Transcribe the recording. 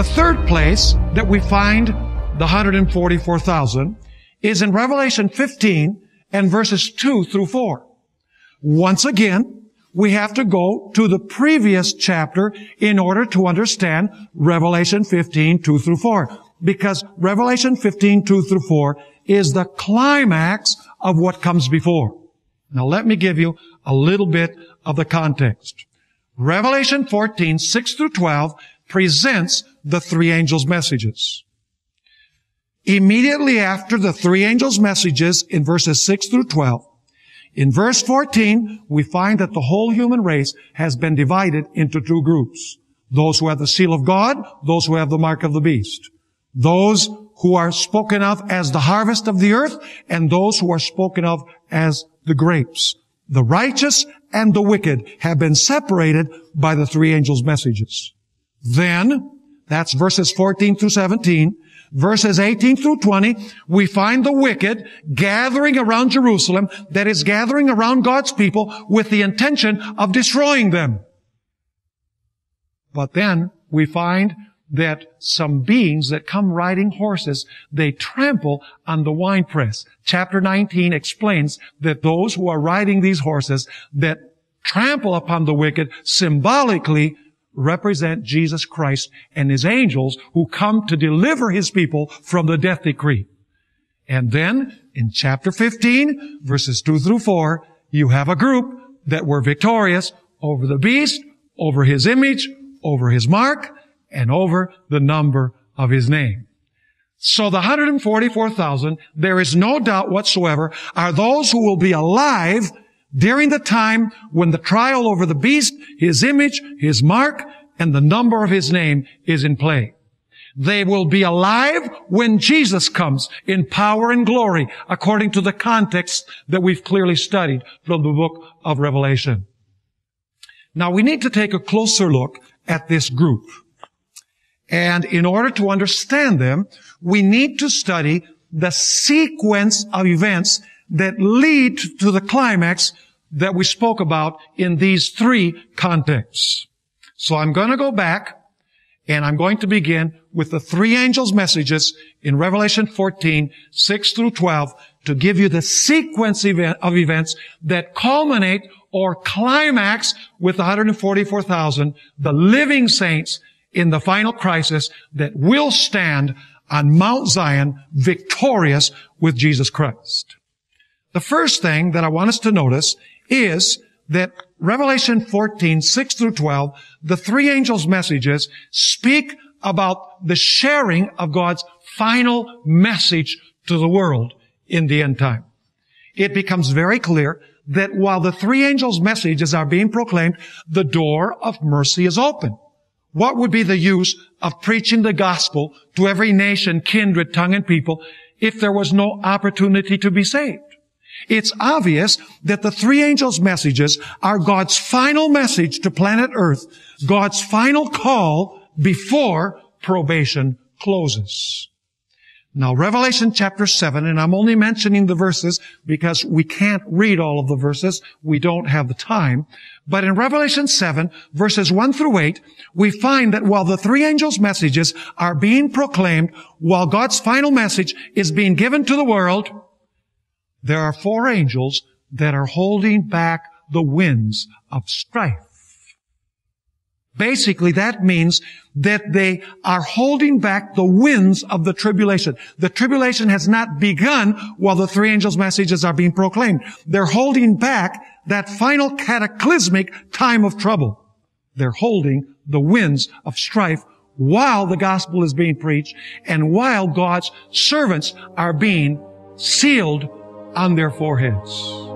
The third place that we find the 144,000 is in Revelation 15 and verses 2 through 4. Once again, we have to go to the previous chapter in order to understand Revelation 15, 2 through 4. Because Revelation 15, 2 through 4 is the climax of what comes before. Now let me give you a little bit of the context. Revelation 14, 6 through 12 presents the three angels' messages. Immediately after the three angels' messages in verses 6 through 12, in verse 14, we find that the whole human race has been divided into two groups. Those who have the seal of God, those who have the mark of the beast. Those who are spoken of as the harvest of the earth, and those who are spoken of as the grapes. The righteous and the wicked have been separated by the three angels' messages. Then, that's verses 14 through 17, verses 18 through 20, we find the wicked gathering around Jerusalem, that is gathering around God's people with the intention of destroying them. But then we find that some beings that come riding horses, they trample on the winepress. Chapter 19 explains that those who are riding these horses that trample upon the wicked symbolically represent Jesus Christ and His angels who come to deliver His people from the death decree. And then, in chapter 15, verses 2 through 4, you have a group that were victorious over the beast, over his image, over his mark, and over the number of His name. So the 144,000, there is no doubt whatsoever, are those who will be alive during the time when the trial over the beast, his image, his mark, and the number of his name is in play. They will be alive when Jesus comes in power and glory, according to the context that we've clearly studied from the book of Revelation. Now we need to take a closer look at this group. And in order to understand them, we need to study the sequence of events that lead to the climax that we spoke about in these three contexts. So I'm going to go back and I'm going to begin with the three angels' messages in Revelation 14, 6 through 12 to give you the sequence of events that culminate or climax with the 144,000, the living saints in the final crisis that will stand on Mount Zion victorious with Jesus Christ. The first thing that I want us to notice is that Revelation 14, 6 through 12, the three angels' messages speak about the sharing of God's final message to the world in the end time. It becomes very clear that while the three angels' messages are being proclaimed, the door of mercy is open. What would be the use of preaching the gospel to every nation, kindred, tongue, and people if there was no opportunity to be saved? It's obvious that the three angels' messages are God's final message to planet Earth, God's final call before probation closes. Now, Revelation chapter 7, and I'm only mentioning the verses because we can't read all of the verses. We don't have the time. But in Revelation 7, verses 1 through 8, we find that while the three angels' messages are being proclaimed, while God's final message is being given to the world, there are four angels that are holding back the winds of strife. Basically, that means that they are holding back the winds of the tribulation. The tribulation has not begun while the three angels' messages are being proclaimed. They're holding back that final cataclysmic time of trouble. They're holding the winds of strife while the gospel is being preached and while God's servants are being sealed on their foreheads.